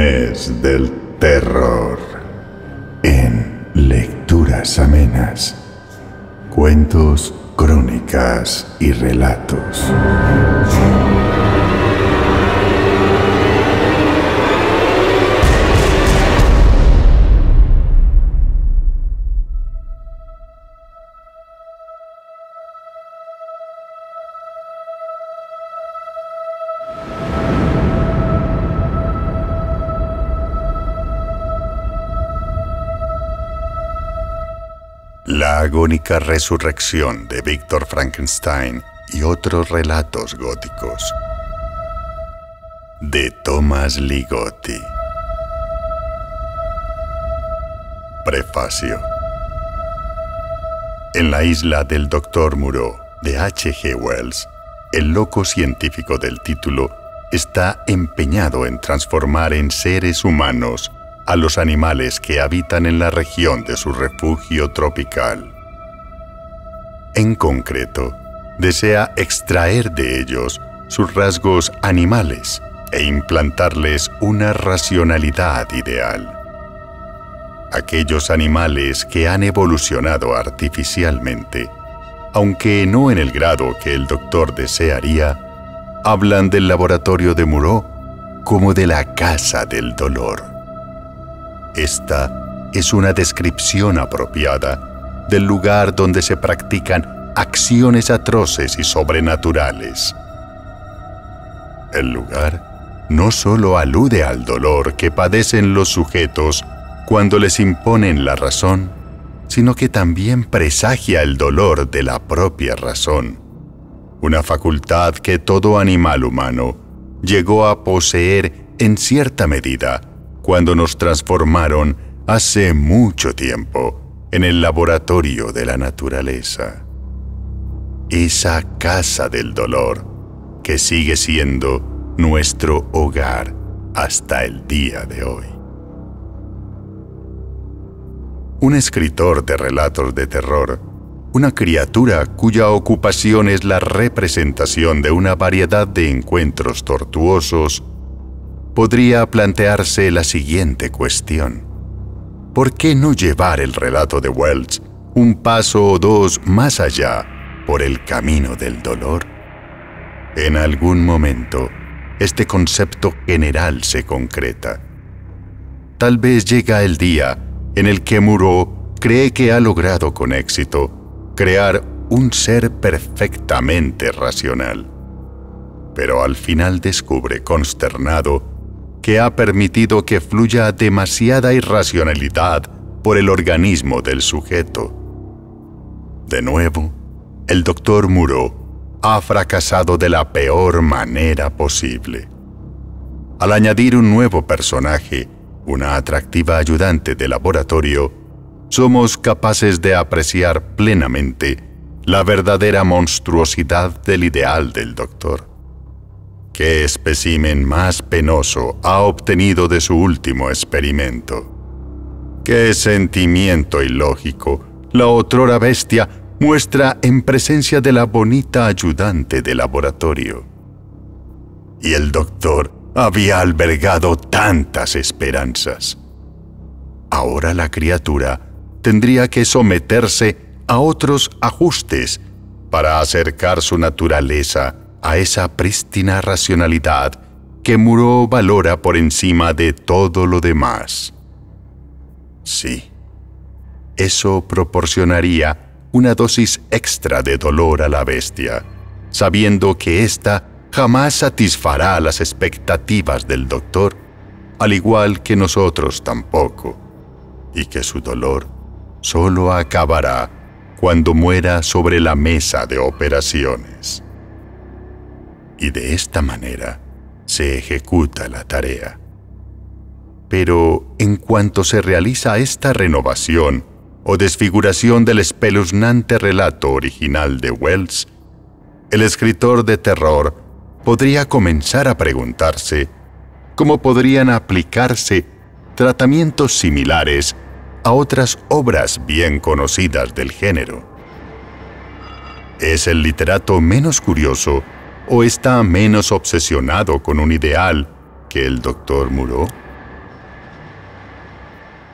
Mes del Terror. En Lecturas Amenas. Cuentos, crónicas y relatos. La agónica resurrección de Víctor Frankenstein y otros relatos góticos, de Thomas Ligotti. Prefacio. En la isla del Dr. Moreau, de H.G. Wells, el loco científico del título está empeñado en transformar en seres humanos a los animales que habitan en la región de su refugio tropical. En concreto, desea extraer de ellos sus rasgos animales e implantarles una racionalidad ideal. Aquellos animales que han evolucionado artificialmente, aunque no en el grado que el doctor desearía, hablan del laboratorio de Moreau como de la casa del dolor. Esta es una descripción apropiada del lugar donde se practican acciones atroces y sobrenaturales. El lugar no solo alude al dolor que padecen los sujetos cuando les imponen la razón, sino que también presagia el dolor de la propia razón, una facultad que todo animal humano llegó a poseer en cierta medida cuando nos transformaron hace mucho tiempo en el laboratorio de la naturaleza. Esa casa del dolor que sigue siendo nuestro hogar hasta el día de hoy. Un escritor de relatos de terror, una criatura cuya ocupación es la representación de una variedad de encuentros tortuosos, podría plantearse la siguiente cuestión: ¿por qué no llevar el relato de Wells un paso o dos más allá por el camino del dolor? En algún momento, este concepto general se concreta. Tal vez llega el día en el que Moreau cree que ha logrado con éxito crear un ser perfectamente racional, pero al final descubre consternado que ha permitido que fluya demasiada irracionalidad por el organismo del sujeto. De nuevo, el Dr. Moreau ha fracasado de la peor manera posible. Al añadir un nuevo personaje, una atractiva ayudante de laboratorio, somos capaces de apreciar plenamente la verdadera monstruosidad del ideal del doctor. ¿Qué espécimen más penoso ha obtenido de su último experimento? ¿Qué sentimiento ilógico la otrora bestia muestra en presencia de la bonita ayudante de laboratorio? Y el doctor había albergado tantas esperanzas. Ahora la criatura tendría que someterse a otros ajustes para acercar su naturaleza a esa prístina racionalidad que Moreau valora por encima de todo lo demás. Sí, eso proporcionaría una dosis extra de dolor a la bestia, sabiendo que ésta jamás satisfará las expectativas del doctor, al igual que nosotros tampoco, y que su dolor solo acabará cuando muera sobre la mesa de operaciones. Y de esta manera se ejecuta la tarea. Pero en cuanto se realiza esta renovación o desfiguración del espeluznante relato original de Wells, el escritor de terror podría comenzar a preguntarse cómo podrían aplicarse tratamientos similares a otras obras bien conocidas del género. ¿Es el literato menos curioso o está menos obsesionado con un ideal que el Dr. Moreau?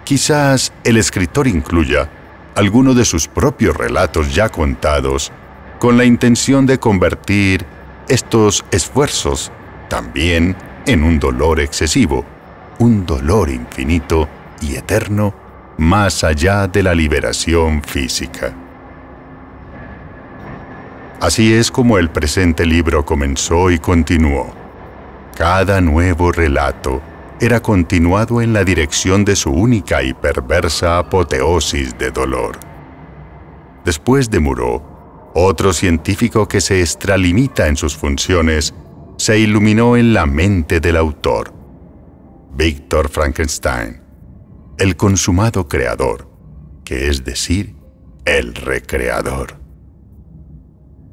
Quizás el escritor incluya alguno de sus propios relatos ya contados con la intención de convertir estos esfuerzos también en un dolor excesivo, un dolor infinito y eterno más allá de la liberación física. Así es como el presente libro comenzó y continuó. Cada nuevo relato era continuado en la dirección de su única y perversa apoteosis de dolor. Después de Moreau, otro científico que se extralimita en sus funciones se iluminó en la mente del autor, Víctor Frankenstein, el consumado creador, que es decir, el recreador.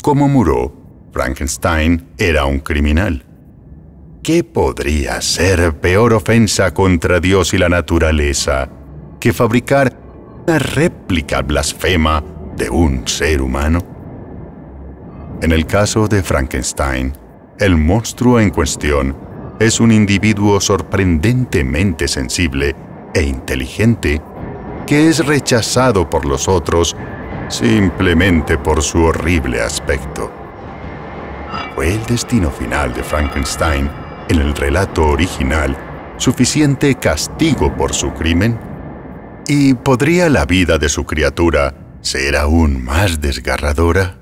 Como Moreau, Frankenstein era un criminal. ¿Qué podría ser peor ofensa contra Dios y la naturaleza que fabricar una réplica blasfema de un ser humano? En el caso de Frankenstein, el monstruo en cuestión es un individuo sorprendentemente sensible e inteligente que es rechazado por los otros simplemente por su horrible aspecto. ¿Fue el destino final de Frankenstein en el relato original suficiente castigo por su crimen? ¿Y podría la vida de su criatura ser aún más desgarradora?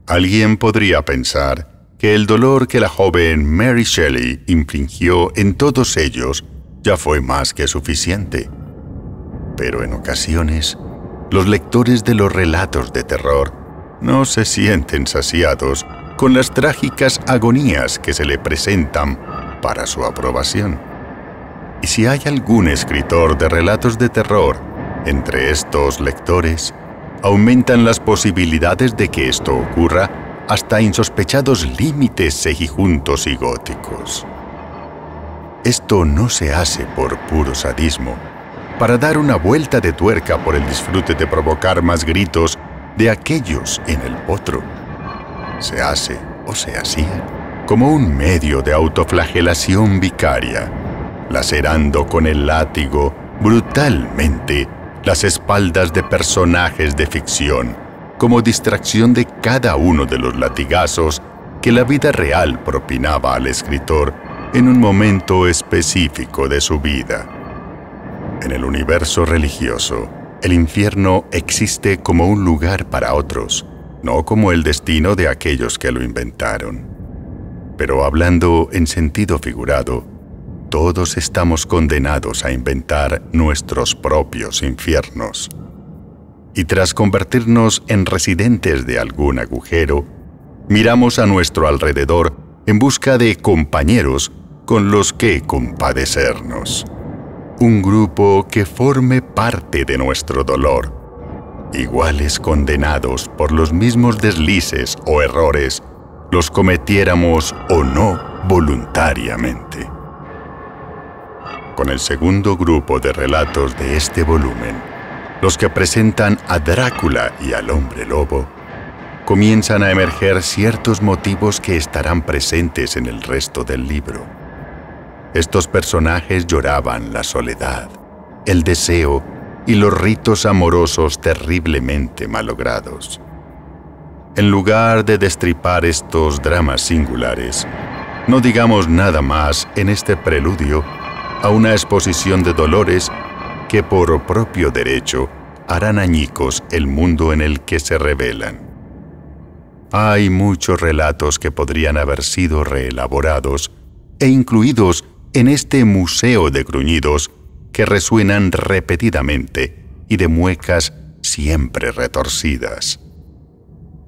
Alguien podría pensar que el dolor que la joven Mary Shelley infligió en todos ellos ya fue más que suficiente. Pero en ocasiones, los lectores de los relatos de terror no se sienten saciados con las trágicas agonías que se le presentan para su aprobación. Y si hay algún escritor de relatos de terror entre estos lectores, aumentan las posibilidades de que esto ocurra hasta insospechados límites cejijuntos y góticos. Esto no se hace por puro sadismo, para dar una vuelta de tuerca por el disfrute de provocar más gritos de aquellos en el potro. Se hace, o se hacía, como un medio de autoflagelación vicaria, lacerando con el látigo brutalmente las espaldas de personajes de ficción, como distracción de cada uno de los latigazos que la vida real propinaba al escritor en un momento específico de su vida. En el universo religioso, el infierno existe como un lugar para otros, no como el destino de aquellos que lo inventaron. Pero hablando en sentido figurado, todos estamos condenados a inventar nuestros propios infiernos. Y tras convertirnos en residentes de algún agujero, miramos a nuestro alrededor en busca de compañeros con los que compadecernos. Un grupo que forme parte de nuestro dolor, iguales condenados por los mismos deslices o errores, los cometiéramos o no voluntariamente. Con el segundo grupo de relatos de este volumen, los que presentan a Drácula y al hombre lobo, comienzan a emerger ciertos motivos que estarán presentes en el resto del libro. Estos personajes lloraban la soledad, el deseo y los ritos amorosos terriblemente malogrados. En lugar de destripar estos dramas singulares, no digamos nada más en este preludio a una exposición de dolores que por propio derecho harán añicos el mundo en el que se revelan. Hay muchos relatos que podrían haber sido reelaborados e incluidos en este museo de gruñidos que resuenan repetidamente y de muecas siempre retorcidas.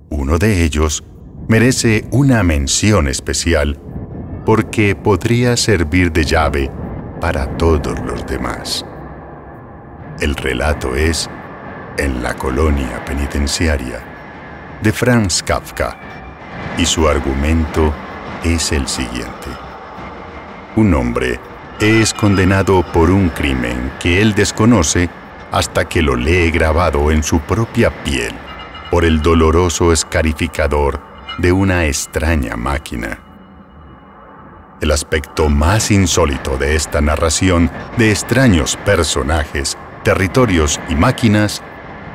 Uno de ellos merece una mención especial porque podría servir de llave para todos los demás. El relato es En la colonia penitenciaria, de Franz Kafka, y su argumento es el siguiente. Un hombre es condenado por un crimen que él desconoce hasta que lo lee grabado en su propia piel por el doloroso escarificador de una extraña máquina. El aspecto más insólito de esta narración de extraños personajes, territorios y máquinas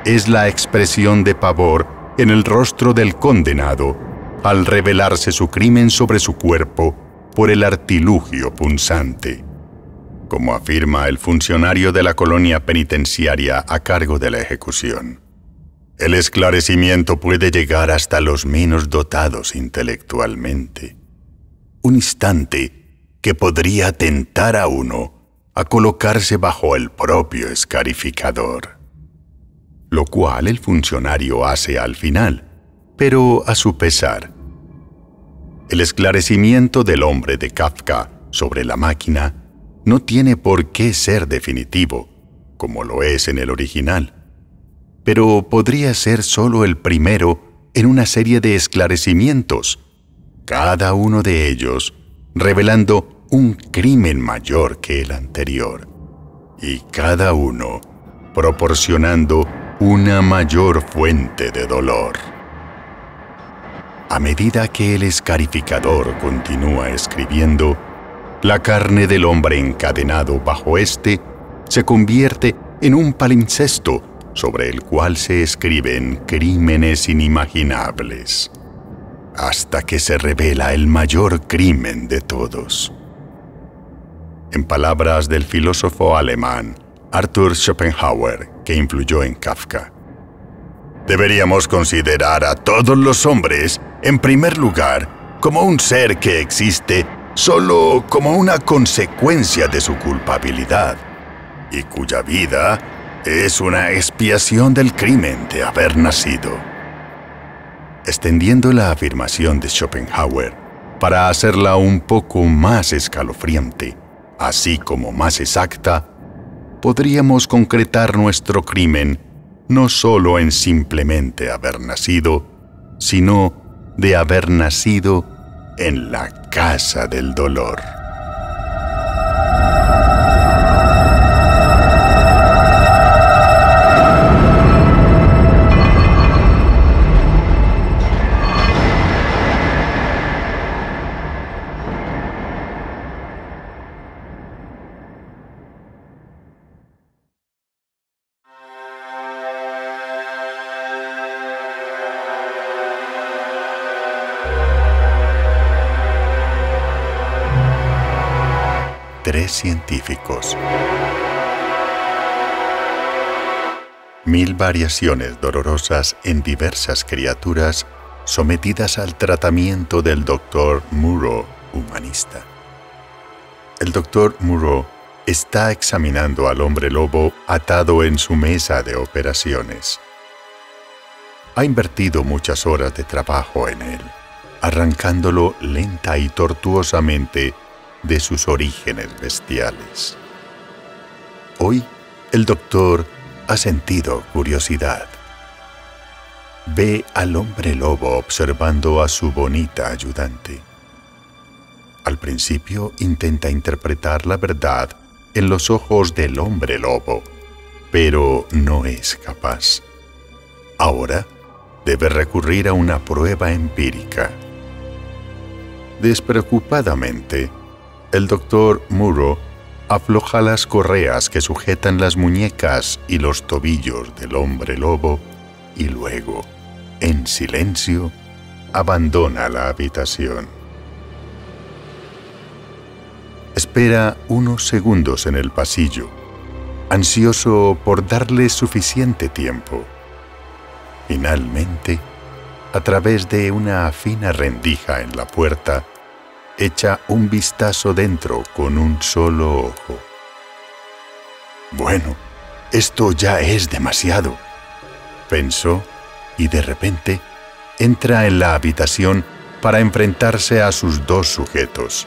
es la expresión de pavor en el rostro del condenado al revelarse su crimen sobre su cuerpo por el artilugio punzante. Como afirma el funcionario de la colonia penitenciaria a cargo de la ejecución, el esclarecimiento puede llegar hasta los menos dotados intelectualmente. Un instante que podría tentar a uno a colocarse bajo el propio escarificador, lo cual el funcionario hace al final, pero a su pesar. El esclarecimiento del hombre de Kafka sobre la máquina no tiene por qué ser definitivo, como lo es en el original, pero podría ser solo el primero en una serie de esclarecimientos, cada uno de ellos revelando un crimen mayor que el anterior, y cada uno proporcionando una mayor fuente de dolor. A medida que el escarificador continúa escribiendo, la carne del hombre encadenado bajo éste se convierte en un palimpsesto sobre el cual se escriben crímenes inimaginables, hasta que se revela el mayor crimen de todos. En palabras del filósofo alemán Arthur Schopenhauer, que influyó en Kafka, deberíamos considerar a todos los hombres, en primer lugar, como un ser que existe solo como una consecuencia de su culpabilidad, y cuya vida es una expiación del crimen de haber nacido. Extendiendo la afirmación de Schopenhauer para hacerla un poco más escalofriante, así como más exacta, podríamos concretar nuestro crimen no solo en simplemente haber nacido, sino de haber nacido en la casa del dolor. Tres científicos. 1000 variaciones dolorosas en diversas criaturas sometidas al tratamiento del Dr. Moreau, humanista. El Dr. Moreau está examinando al hombre lobo atado en su mesa de operaciones. Ha invertido muchas horas de trabajo en él, arrancándolo lenta y tortuosamente de sus orígenes bestiales. Hoy, el doctor ha sentido curiosidad. Ve al hombre lobo observando a su bonita ayudante. Al principio intenta interpretar la verdad en los ojos del hombre lobo, pero no es capaz. Ahora debe recurrir a una prueba empírica. Despreocupadamente, el Dr. Moreau afloja las correas que sujetan las muñecas y los tobillos del hombre lobo y luego, en silencio, abandona la habitación. Espera unos segundos en el pasillo, ansioso por darle suficiente tiempo. Finalmente, a través de una fina rendija en la puerta, echa un vistazo dentro con un solo ojo. Bueno, esto ya es demasiado, pensó, y de repente entra en la habitación para enfrentarse a sus dos sujetos.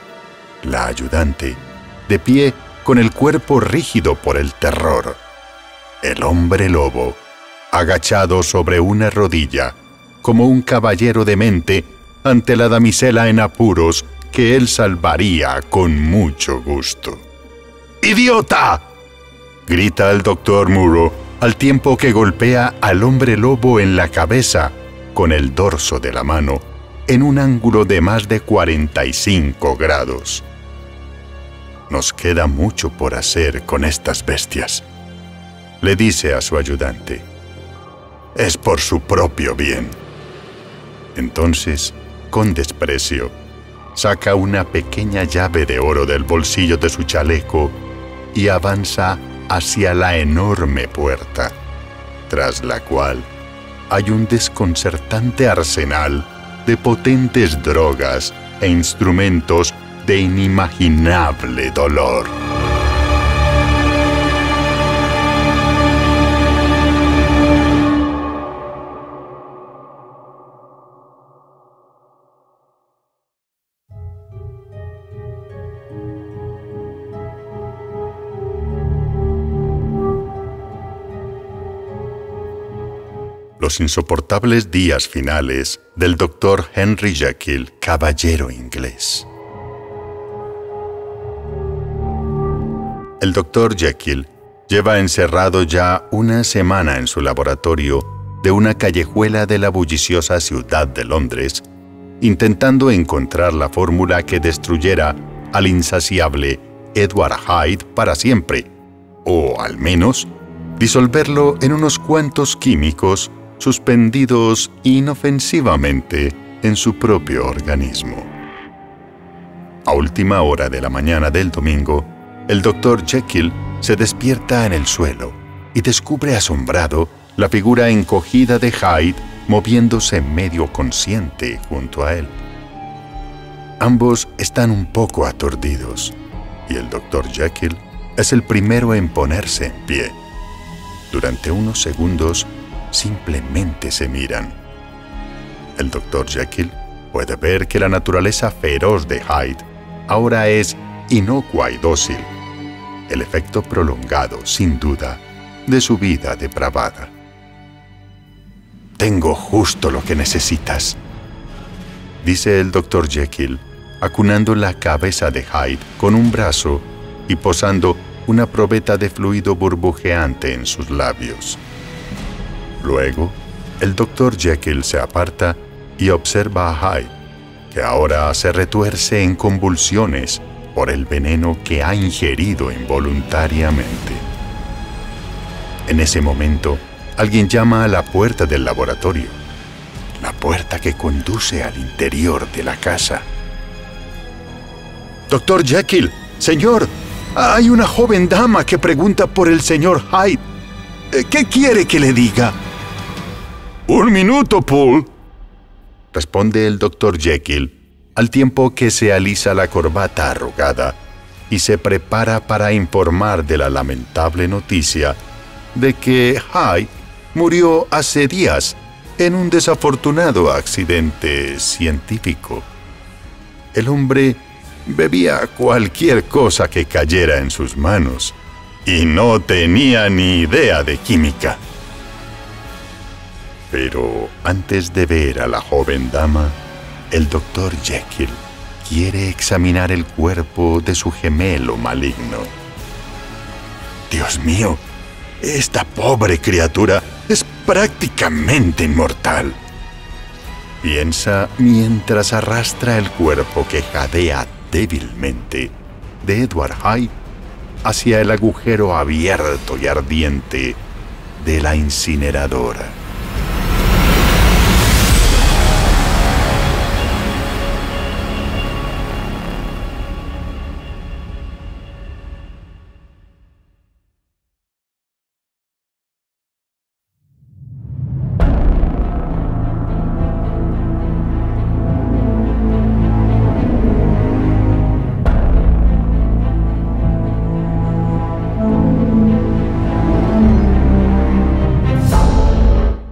La ayudante, de pie con el cuerpo rígido por el terror. El hombre lobo, agachado sobre una rodilla, como un caballero demente ante la damisela en apuros que él salvaría con mucho gusto. ¡Idiota!, grita el Dr. Moreau al tiempo que golpea al hombre lobo en la cabeza con el dorso de la mano en un ángulo de más de 45 grados. Nos queda mucho por hacer con estas bestias. Le dice a su ayudante. Es por su propio bien. Entonces, con desprecio, saca una pequeña llave de oro del bolsillo de su chaleco y avanza hacia la enorme puerta, tras la cual hay un desconcertante arsenal de potentes drogas e instrumentos de inimaginable dolor. Los insoportables días finales del Dr. Henry Jekyll, caballero inglés. El Dr. Jekyll lleva encerrado ya una semana en su laboratorio de una callejuela de la bulliciosa ciudad de Londres, intentando encontrar la fórmula que destruyera al insaciable Edward Hyde para siempre, o al menos disolverlo en unos cuantos químicos suspendidos inofensivamente en su propio organismo. A última hora de la mañana del domingo, el Dr. Jekyll se despierta en el suelo y descubre asombrado la figura encogida de Hyde moviéndose medio consciente junto a él. Ambos están un poco aturdidos y el Dr. Jekyll es el primero en ponerse en pie. Durante unos segundos, simplemente se miran. El Dr. Jekyll puede ver que la naturaleza feroz de Hyde ahora es inocua y dócil, el efecto prolongado, sin duda, de su vida depravada. «Tengo justo lo que necesitas», dice el Dr. Jekyll, acunando la cabeza de Hyde con un brazo y posando una probeta de fluido burbujeante en sus labios. Luego, el Dr. Jekyll se aparta y observa a Hyde, que ahora se retuerce en convulsiones por el veneno que ha ingerido involuntariamente. En ese momento, alguien llama a la puerta del laboratorio, la puerta que conduce al interior de la casa. «Dr. Jekyll, señor, hay una joven dama que pregunta por el señor Hyde. ¿Qué quiere que le diga?» «Un minuto, Paul», responde el Dr. Jekyll, al tiempo que se alisa la corbata arrugada y se prepara para informar de la lamentable noticia de que Hyde murió hace días en un desafortunado accidente científico. El hombre bebía cualquier cosa que cayera en sus manos y no tenía ni idea de química. Pero antes de ver a la joven dama, el Dr. Jekyll quiere examinar el cuerpo de su gemelo maligno. «Dios mío, esta pobre criatura es prácticamente inmortal», piensa mientras arrastra el cuerpo que jadea débilmente de Edward Hyde hacia el agujero abierto y ardiente de la incineradora.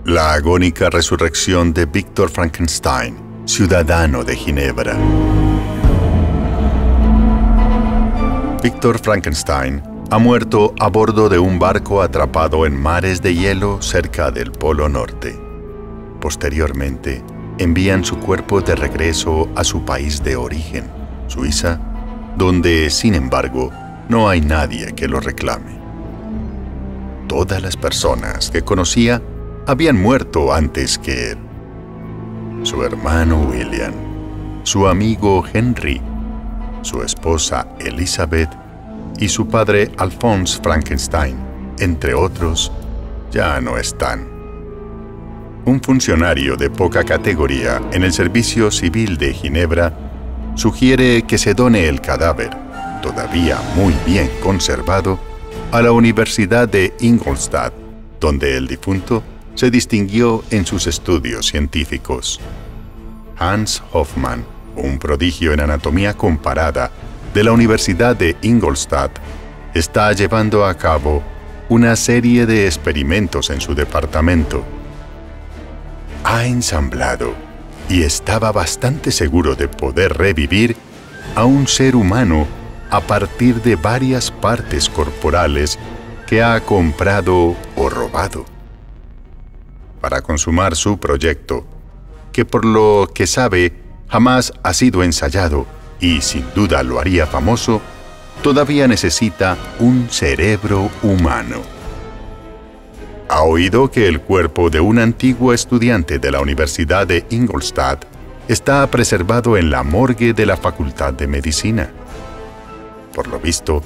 La agónica resurrección de Víctor Frankenstein, ciudadano de Ginebra. Víctor Frankenstein ha muerto a bordo de un barco atrapado en mares de hielo cerca del Polo Norte. Posteriormente, envían su cuerpo de regreso a su país de origen, Suiza, donde, sin embargo, no hay nadie que lo reclame. Todas las personas que conocía habían muerto antes que él. Su hermano William, su amigo Henry, su esposa Elizabeth y su padre Alphonse Frankenstein, entre otros, ya no están. Un funcionario de poca categoría en el Servicio Civil de Ginebra sugiere que se done el cadáver, todavía muy bien conservado, a la Universidad de Ingolstadt, donde el difunto se distinguió en sus estudios científicos. Hans Hofmann, un prodigio en anatomía comparada de la Universidad de Ingolstadt, está llevando a cabo una serie de experimentos en su departamento. Ha ensamblado y estaba bastante seguro de poder revivir a un ser humano a partir de varias partes corporales que ha comprado o robado. Para consumar su proyecto, que por lo que sabe jamás ha sido ensayado y sin duda lo haría famoso, todavía necesita un cerebro humano. Ha oído que el cuerpo de un antiguo estudiante de la Universidad de Ingolstadt está preservado en la morgue de la Facultad de Medicina. Por lo visto,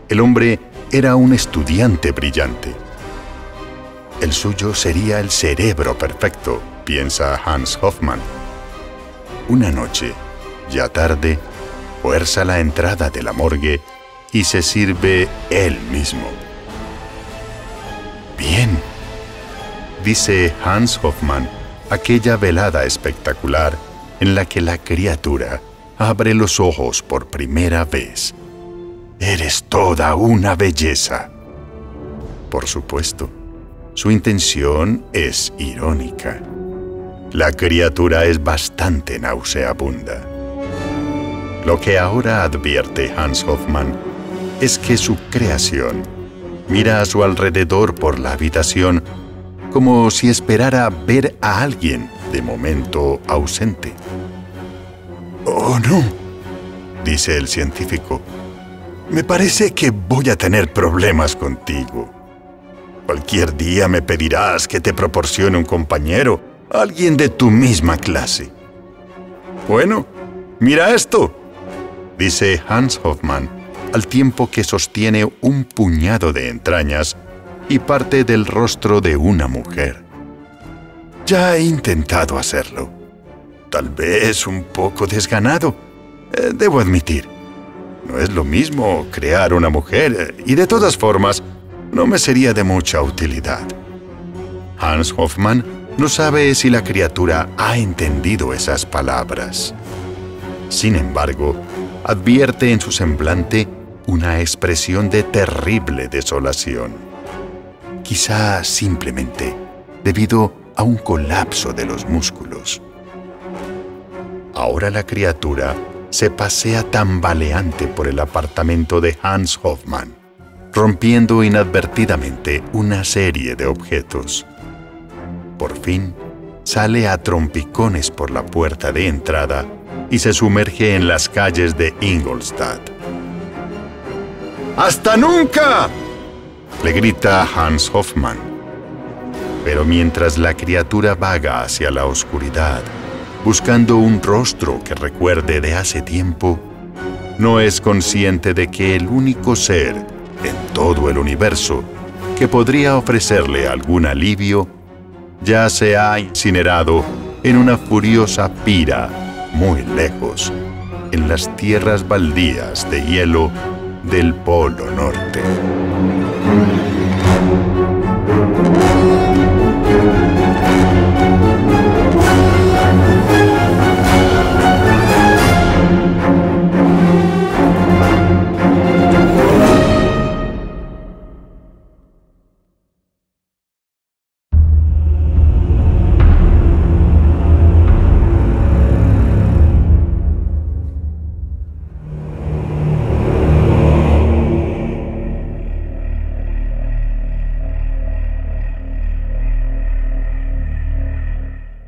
el hombre era un estudiante brillante. El suyo sería el cerebro perfecto, piensa Hans Hofmann. Una noche, ya tarde, fuerza la entrada de la morgue y se sirve él mismo. Bien, dice Hans Hofmann, aquella velada espectacular en la que la criatura abre los ojos por primera vez. Eres toda una belleza. Por supuesto, su intención es irónica. La criatura es bastante nauseabunda. Lo que ahora advierte Hans Hofmann es que su creación mira a su alrededor por la habitación como si esperara ver a alguien de momento ausente. «Oh, no», dice el científico. «Me parece que voy a tener problemas contigo. Cualquier día me pedirás que te proporcione un compañero, alguien de tu misma clase». «Bueno, mira esto», dice Hans Hofmann, al tiempo que sostiene un puñado de entrañas y parte del rostro de una mujer. «Ya he intentado hacerlo. Tal vez un poco desganado, debo admitir. No es lo mismo crear una mujer y de todas formas no me sería de mucha utilidad». Hans Hofmann no sabe si la criatura ha entendido esas palabras. Sin embargo, advierte en su semblante una expresión de terrible desolación. Quizá simplemente debido a un colapso de los músculos. Ahora la criatura se pasea tambaleante por el apartamento de Hans Hofmann, rompiendo inadvertidamente una serie de objetos. Por fin, sale a trompicones por la puerta de entrada y se sumerge en las calles de Ingolstadt. «¡Hasta nunca!», le grita Hans Hofmann. Pero mientras la criatura vaga hacia la oscuridad, buscando un rostro que recuerde de hace tiempo, no es consciente de que el único ser en todo el universo que podría ofrecerle algún alivio ya se ha incinerado en una furiosa pira muy lejos, en las tierras baldías de hielo del Polo Norte.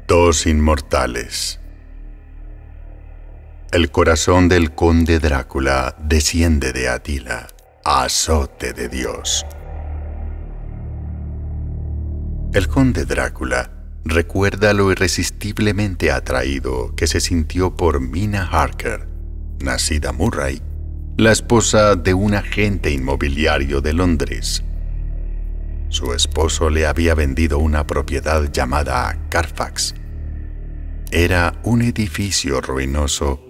Dos inmortales. El corazón del conde Drácula desciende de Atila, a azote de Dios. El conde Drácula recuerda lo irresistiblemente atraído que se sintió por Mina Harker, nacida Murray, la esposa de un agente inmobiliario de Londres. Su esposo le había vendido una propiedad llamada Carfax. Era un edificio ruinoso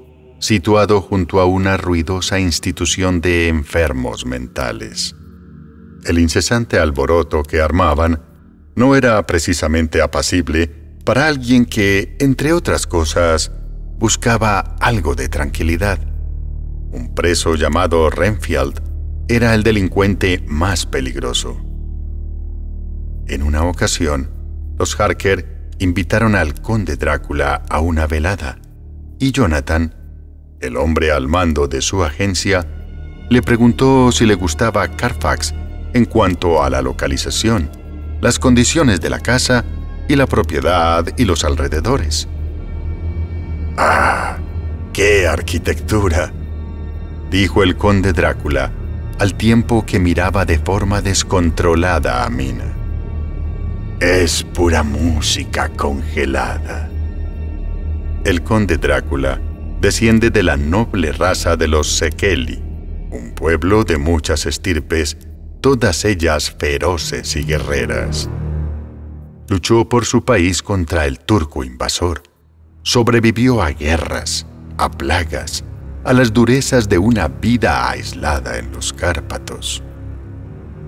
situado junto a una ruidosa institución de enfermos mentales. El incesante alboroto que armaban no era precisamente apacible para alguien que, entre otras cosas, buscaba algo de tranquilidad. Un preso llamado Renfield era el delincuente más peligroso. En una ocasión, los Harker invitaron al conde Drácula a una velada, y Jonathan, el hombre al mando de su agencia, le preguntó si le gustaba Carfax en cuanto a la localización, las condiciones de la casa y la propiedad y los alrededores. ¡Ah! ¡Qué arquitectura!, dijo el conde Drácula, al tiempo que miraba de forma descontrolada a Mina. Es pura música congelada. El conde Drácula desciende de la noble raza de los Sekeli, un pueblo de muchas estirpes, todas ellas feroces y guerreras. Luchó por su país contra el turco invasor. Sobrevivió a guerras, a plagas, a las durezas de una vida aislada en los Cárpatos.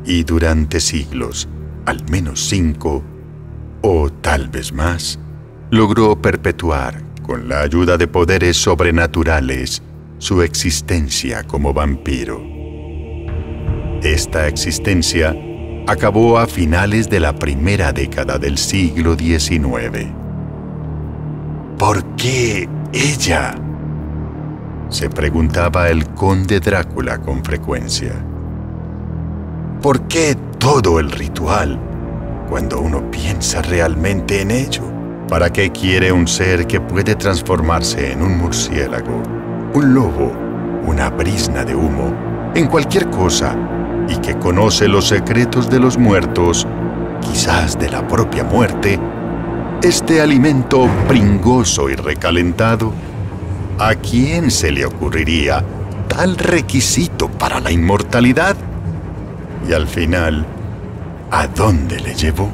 Y durante siglos, al menos 5, o tal vez más, logró perpetuar, con la ayuda de poderes sobrenaturales, su existencia como vampiro. Esta existencia acabó a finales de la primera década del siglo XIX. ¿Por qué ella?, se preguntaba el conde Drácula con frecuencia. ¿Por qué todo el ritual, cuando uno piensa realmente en ello? ¿Para qué quiere un ser que puede transformarse en un murciélago, un lobo, una brizna de humo, en cualquier cosa, y que conoce los secretos de los muertos, quizás de la propia muerte, este alimento pringoso y recalentado? ¿A quién se le ocurriría tal requisito para la inmortalidad? Y al final, ¿a dónde le llevó?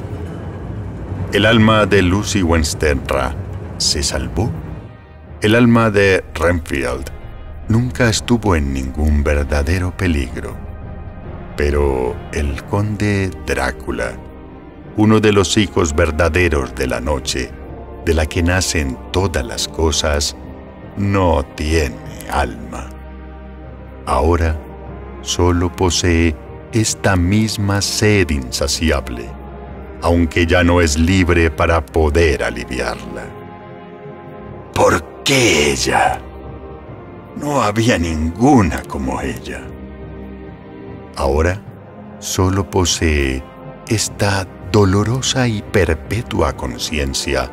El alma de Lucy Wensterra se salvó. El alma de Renfield nunca estuvo en ningún verdadero peligro. Pero el conde Drácula, uno de los hijos verdaderos de la noche, de la que nacen todas las cosas, no tiene alma. Ahora solo posee esta misma sed insaciable, aunque ya no es libre para poder aliviarla. ¿Por qué ella? No había ninguna como ella. Ahora solo posee esta dolorosa y perpetua conciencia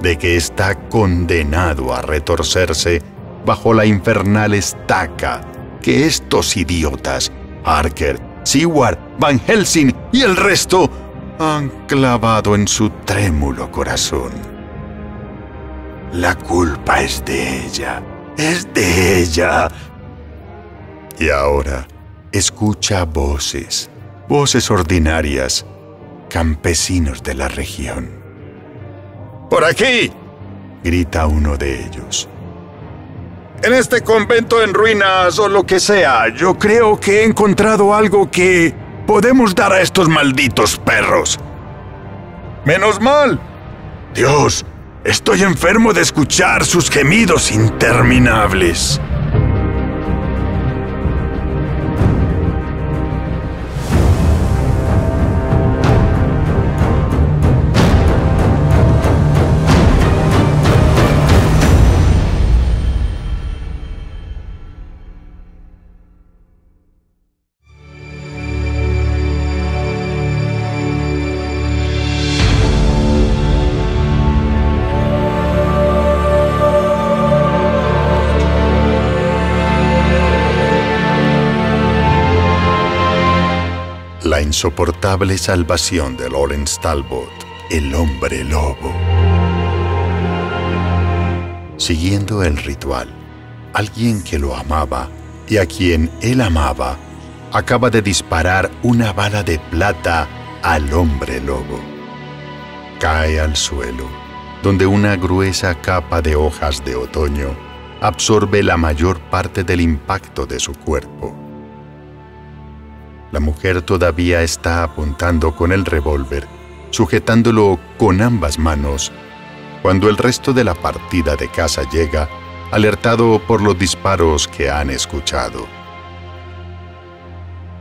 de que está condenado a retorcerse bajo la infernal estaca que estos idiotas, Harker, Seward, Van Helsing y el resto, han clavado en su trémulo corazón. La culpa es de ella, es de ella. Y ahora escucha voces, voces ordinarias, campesinos de la región. ¡Por aquí!, grita uno de ellos. En este convento en ruinas o lo que sea, yo creo que he encontrado algo que podemos dar a estos malditos perros. ¡Menos mal! Dios, estoy enfermo de escuchar sus gemidos interminables. La insoportable salvación de Lawrence Talbot, el hombre lobo. Siguiendo el ritual, alguien que lo amaba y a quien él amaba, acaba de disparar una bala de plata al hombre lobo. Cae al suelo, donde una gruesa capa de hojas de otoño absorbe la mayor parte del impacto de su cuerpo. La mujer todavía está apuntando con el revólver, sujetándolo con ambas manos, cuando el resto de la partida de caza llega, alertado por los disparos que han escuchado.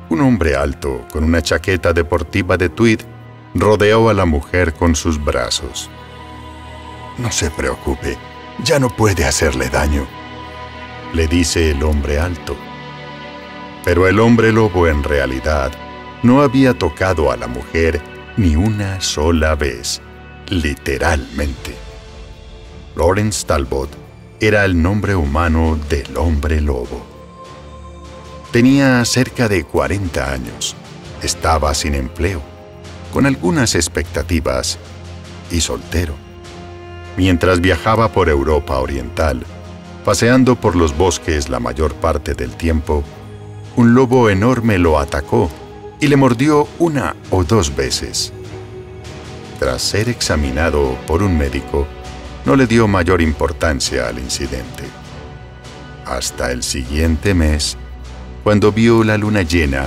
Un hombre alto, con una chaqueta deportiva de tweed, rodeó a la mujer con sus brazos. «No se preocupe, ya no puede hacerle daño», le dice el hombre alto. Pero el hombre lobo en realidad no había tocado a la mujer ni una sola vez, literalmente. Lawrence Talbot era el nombre humano del hombre lobo. Tenía cerca de 40 años, estaba sin empleo, con algunas expectativas, y soltero. Mientras viajaba por Europa Oriental, paseando por los bosques la mayor parte del tiempo, un lobo enorme lo atacó y le mordió 1 o 2 veces. Tras ser examinado por un médico, no le dio mayor importancia al incidente. Hasta el siguiente mes, cuando vio la luna llena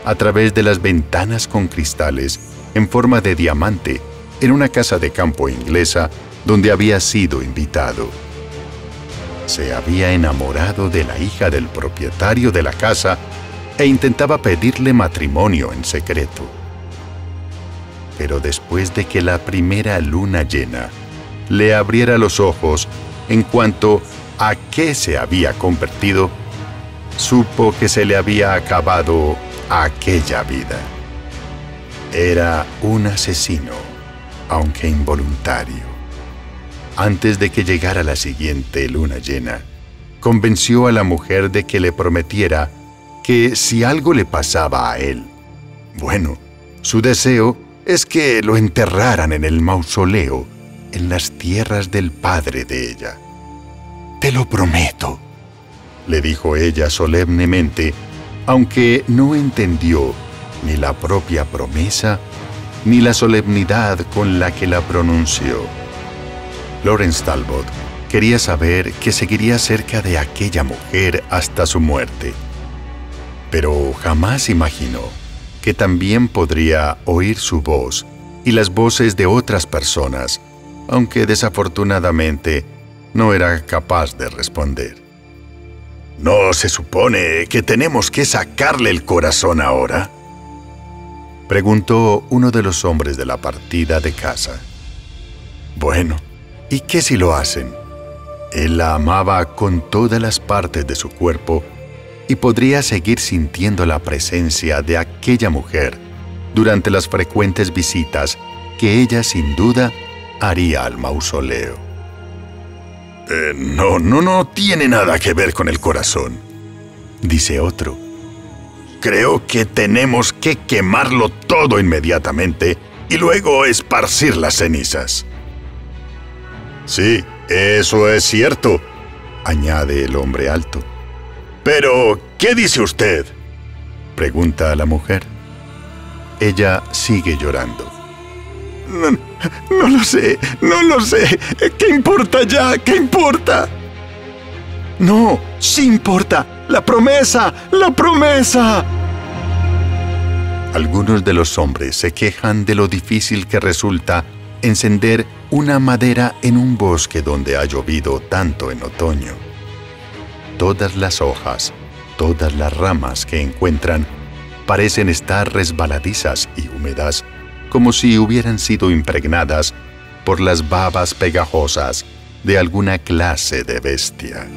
a través de las ventanas con cristales en forma de diamante en una casa de campo inglesa donde había sido invitado. Se había enamorado de la hija del propietario de la casa e intentaba pedirle matrimonio en secreto. Pero después de que la primera luna llena le abriera los ojos en cuanto a qué se había convertido, supo que se le había acabado aquella vida. Era un asesino, aunque involuntario. Antes de que llegara la siguiente luna llena, convenció a la mujer de que le prometiera que si algo le pasaba a él, bueno, su deseo es que lo enterraran en el mausoleo, en las tierras del padre de ella. «Te lo prometo», le dijo ella solemnemente, aunque no entendió ni la propia promesa ni la solemnidad con la que la pronunció. Lawrence Talbot quería saber que seguiría cerca de aquella mujer hasta su muerte, pero jamás imaginó que también podría oír su voz y las voces de otras personas, aunque desafortunadamente no era capaz de responder. «¿No se supone que tenemos que sacarle el corazón ahora?», preguntó uno de los hombres de la partida de caza. «Bueno, ¿y qué si lo hacen? Él la amaba con todas las partes de su cuerpo y podría seguir sintiendo la presencia de aquella mujer durante las frecuentes visitas que ella sin duda haría al mausoleo». No tiene nada que ver con el corazón», dice otro. «Creo que tenemos que quemarlo todo inmediatamente y luego esparcir las cenizas». «Sí, eso es cierto», añade el hombre alto. «Pero, ¿qué dice usted?», pregunta a la mujer. Ella sigue llorando. No lo sé. ¿Qué importa ya? ¿Qué importa?» «No, sí importa. La promesa. Algunos de los hombres se quejan de lo difícil que resulta encender una madera en un bosque donde ha llovido tanto en otoño. Todas las hojas, todas las ramas que encuentran parecen estar resbaladizas y húmedas, como si hubieran sido impregnadas por las babas pegajosas de alguna clase de bestia.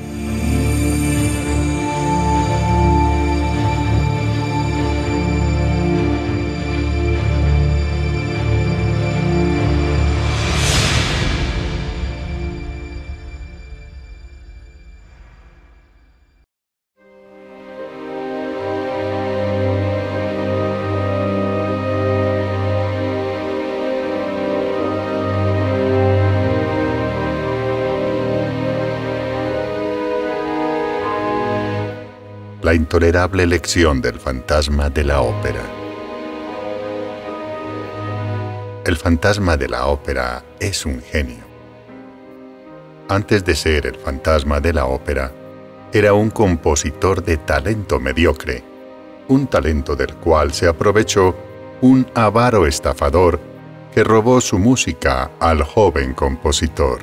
La intolerable lección del fantasma de la ópera. El fantasma de la ópera es un genio. Antes de ser el fantasma de la ópera, era un compositor de talento mediocre, un talento del cual se aprovechó un avaro estafador que robó su música al joven compositor.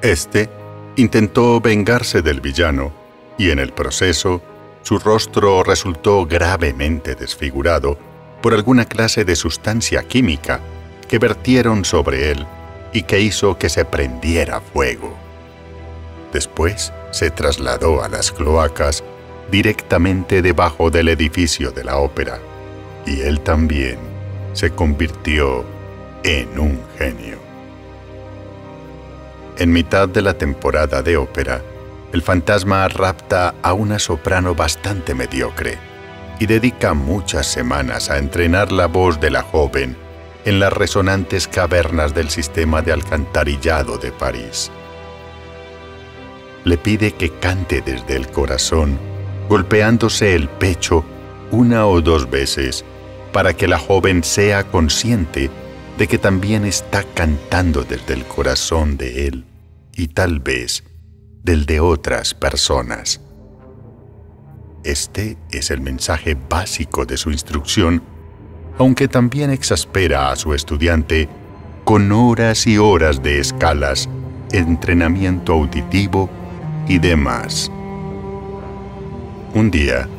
Este intentó vengarse del villano y en el proceso su rostro resultó gravemente desfigurado por alguna clase de sustancia química que vertieron sobre él y que hizo que se prendiera fuego. Después se trasladó a las cloacas directamente debajo del edificio de la ópera y él también se convirtió en un genio. En mitad de la temporada de ópera, el fantasma rapta a una soprano bastante mediocre y dedica muchas semanas a entrenar la voz de la joven en las resonantes cavernas del sistema de alcantarillado de París. Le pide que cante desde el corazón, golpeándose el pecho 1 o 2 veces, para que la joven sea consciente de que también está cantando desde el corazón de él y tal vez del de otras personas. Este es el mensaje básico de su instrucción, aunque también exaspera a su estudiante con horas y horas de escalas, entrenamiento auditivo y demás. Un día,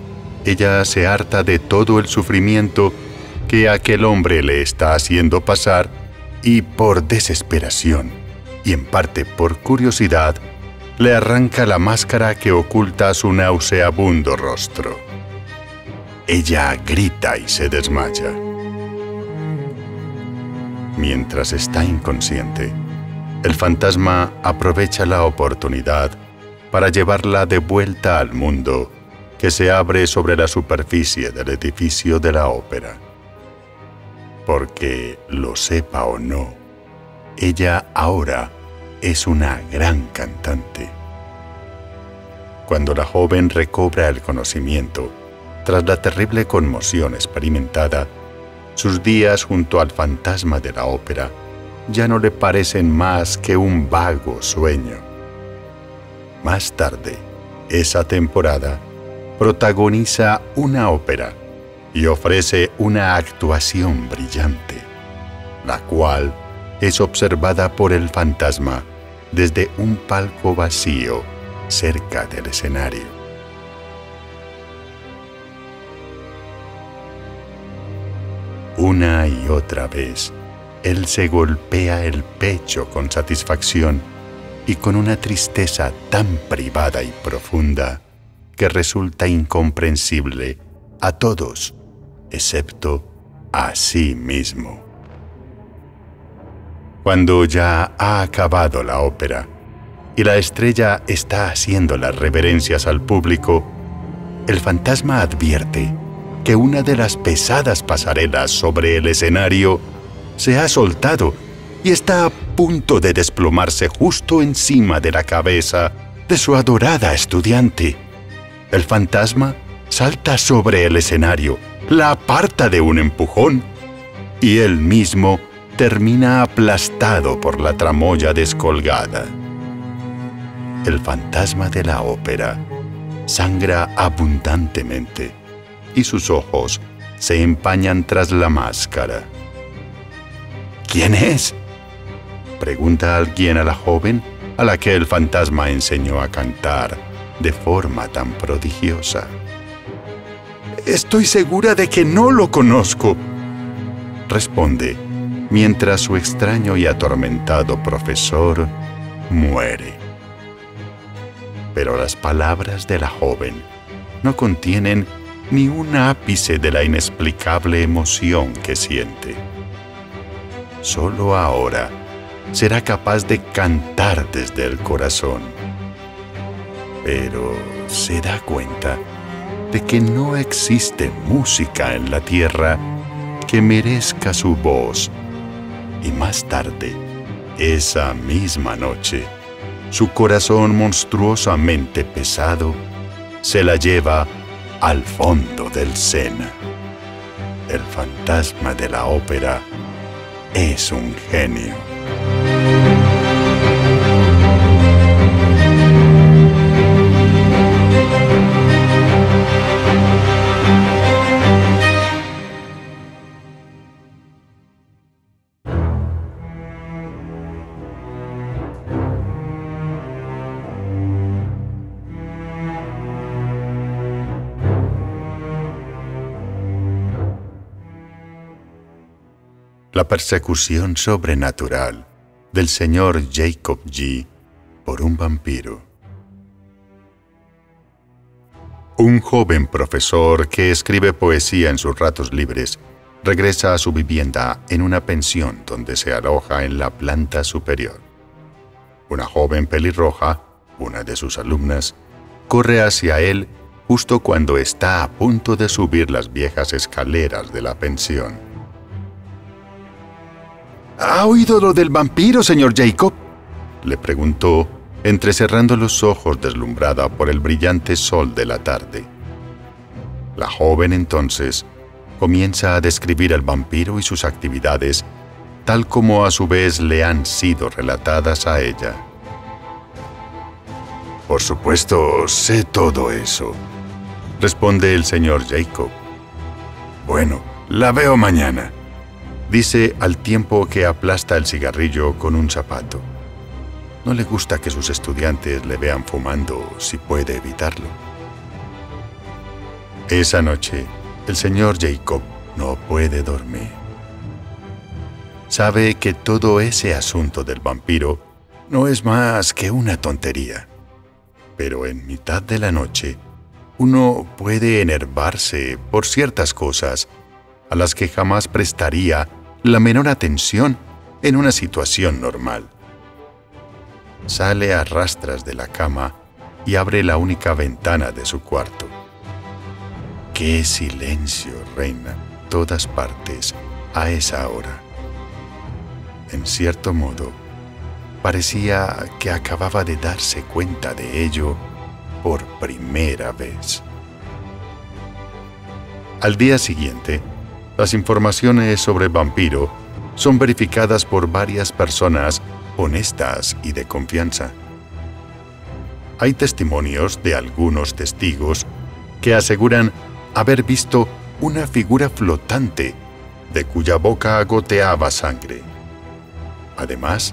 ella se harta de todo el sufrimiento que aquel hombre le está haciendo pasar y por desesperación, y en parte por curiosidad, le arranca la máscara que oculta su nauseabundo rostro. Ella grita y se desmaya. Mientras está inconsciente, el fantasma aprovecha la oportunidad para llevarla de vuelta al mundo que se abre sobre la superficie del edificio de la ópera. Porque, lo sepa o no, ella ahora es una gran cantante. Cuando la joven recobra el conocimiento, tras la terrible conmoción experimentada, sus días junto al fantasma de la ópera ya no le parecen más que un vago sueño. Más tarde, esa temporada, protagoniza una ópera y ofrece una actuación brillante, la cual es observada por el fantasma desde un palco vacío cerca del escenario. Una y otra vez, él se golpea el pecho con satisfacción y con una tristeza tan privada y profunda que resulta incomprensible a todos, excepto a sí mismo. Cuando ya ha acabado la ópera y la estrella está haciendo las reverencias al público, el fantasma advierte que una de las pesadas pasarelas sobre el escenario se ha soltado y está a punto de desplomarse justo encima de la cabeza de su adorada estudiante. El fantasma salta sobre el escenario, la aparta de un empujón y él mismo termina aplastado por la tramoya descolgada. El fantasma de la ópera sangra abundantemente y sus ojos se empañan tras la máscara. ¿Quién es?, pregunta alguien a la joven a la que el fantasma enseñó a cantar de forma tan prodigiosa. «Estoy segura de que no lo conozco», responde, mientras su extraño y atormentado profesor muere. Pero las palabras de la joven no contienen ni un ápice de la inexplicable emoción que siente. Solo ahora será capaz de cantar desde el corazón. Pero se da cuenta de que no existe música en la tierra que merezca su voz. Y más tarde, esa misma noche, su corazón monstruosamente pesado se la lleva al fondo del Sena. El fantasma de la ópera es un genio. La persecución sobrenatural del señor Jacob G. por un vampiro. Un joven profesor que escribe poesía en sus ratos libres regresa a su vivienda en una pensión donde se aloja en la planta superior. Una joven pelirroja, una de sus alumnas, corre hacia él justo cuando está a punto de subir las viejas escaleras de la pensión. ¿Ha oído lo del vampiro, señor Jacob?, le preguntó, entrecerrando los ojos deslumbrada por el brillante sol de la tarde. La joven entonces comienza a describir al vampiro y sus actividades, tal como a su vez le han sido relatadas a ella. Por supuesto, sé todo eso, responde el señor Jacob. Bueno, la veo mañana, dice al tiempo que aplasta el cigarrillo con un zapato. No le gusta que sus estudiantes le vean fumando si puede evitarlo. Esa noche, el señor Jacob no puede dormir. Sabe que todo ese asunto del vampiro no es más que una tontería. Pero en mitad de la noche, uno puede enervarse por ciertas cosas a las que jamás prestaría la menor atención en una situación normal. Sale a rastras de la cama y abre la única ventana de su cuarto. ¡Qué silencio reina en todas partes a esa hora! En cierto modo, parecía que acababa de darse cuenta de ello por primera vez. Al día siguiente, las informaciones sobre el vampiro son verificadas por varias personas honestas y de confianza. Hay testimonios de algunos testigos que aseguran haber visto una figura flotante de cuya boca goteaba sangre. Además,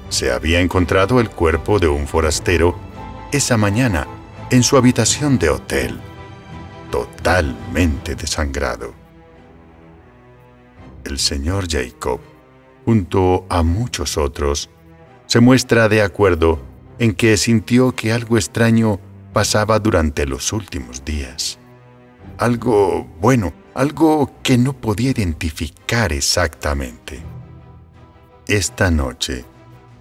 se había encontrado el cuerpo de un forastero esa mañana en su habitación de hotel, totalmente desangrado. El señor Jacob, junto a muchos otros, se muestra de acuerdo en que sintió que algo extraño pasaba durante los últimos días. Algo que no podía identificar exactamente. Esta noche,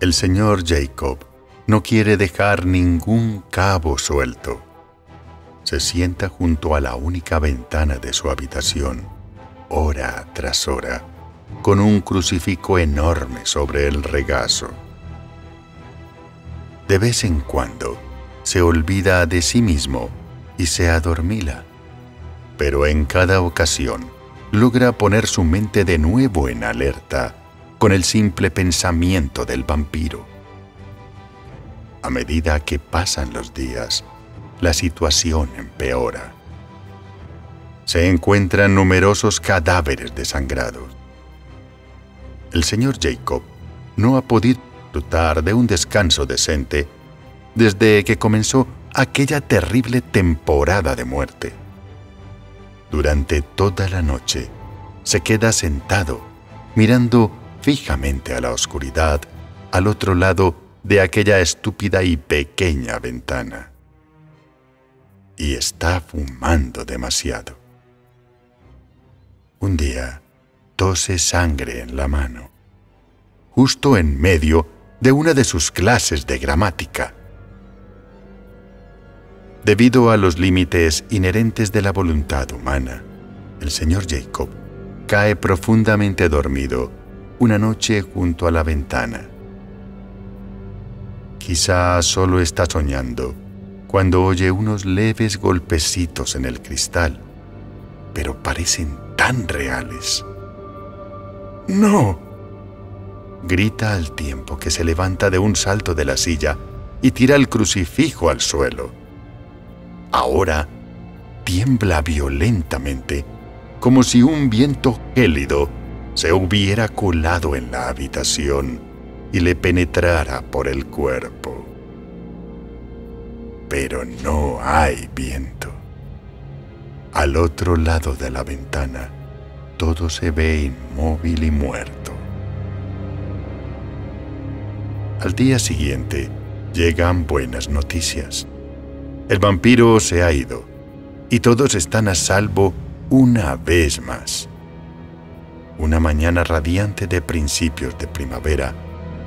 el señor Jacob no quiere dejar ningún cabo suelto. Se sienta junto a la única ventana de su habitación, hora tras hora, con un crucifijo enorme sobre el regazo. De vez en cuando, se olvida de sí mismo y se adormila, pero en cada ocasión logra poner su mente de nuevo en alerta con el simple pensamiento del vampiro. A medida que pasan los días, la situación empeora. Se encuentran numerosos cadáveres desangrados. El señor Jacob no ha podido disfrutar de un descanso decente desde que comenzó aquella terrible temporada de muerte. Durante toda la noche se queda sentado, mirando fijamente a la oscuridad al otro lado de aquella estúpida y pequeña ventana. Y está fumando demasiado. Un día, tose sangre en la mano, justo en medio de una de sus clases de gramática. Debido a los límites inherentes de la voluntad humana, el señor Jacob cae profundamente dormido una noche junto a la ventana. Quizá solo está soñando cuando oye unos leves golpecitos en el cristal, pero parecen tan reales. ¡No!, grita al tiempo que se levanta de un salto de la silla y tira el crucifijo al suelo. Ahora tiembla violentamente, como si un viento gélido se hubiera colado en la habitación y le penetrara por el cuerpo. Pero no hay viento. Al otro lado de la ventana, todo se ve inmóvil y muerto. Al día siguiente, llegan buenas noticias. El vampiro se ha ido y todos están a salvo una vez más. Una mañana radiante de principios de primavera,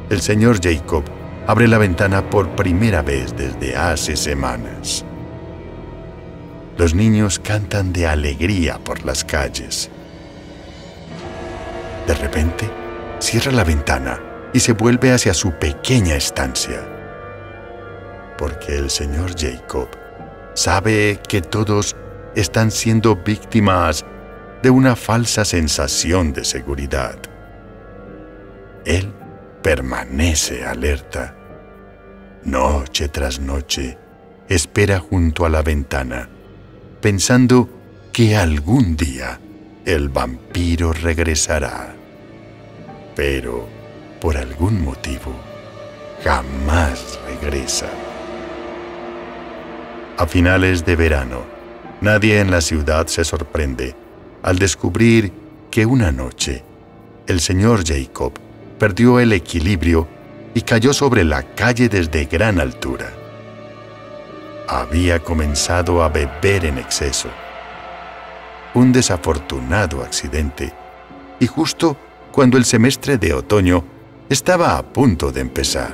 el señor Jacob abre la ventana por primera vez desde hace semanas. Los niños cantan de alegría por las calles. De repente, cierra la ventana y se vuelve hacia su pequeña estancia. Porque el señor Jacob sabe que todos están siendo víctimas de una falsa sensación de seguridad. Él permanece alerta. Noche tras noche, espera junto a la ventana, pensando que algún día el vampiro regresará. Pero, por algún motivo, jamás regresa. A finales de verano, nadie en la ciudad se sorprende al descubrir que una noche el señor Jacob perdió el equilibrio y cayó sobre la calle desde gran altura. Había comenzado a beber en exceso. Un desafortunado accidente, y justo cuando el semestre de otoño estaba a punto de empezar.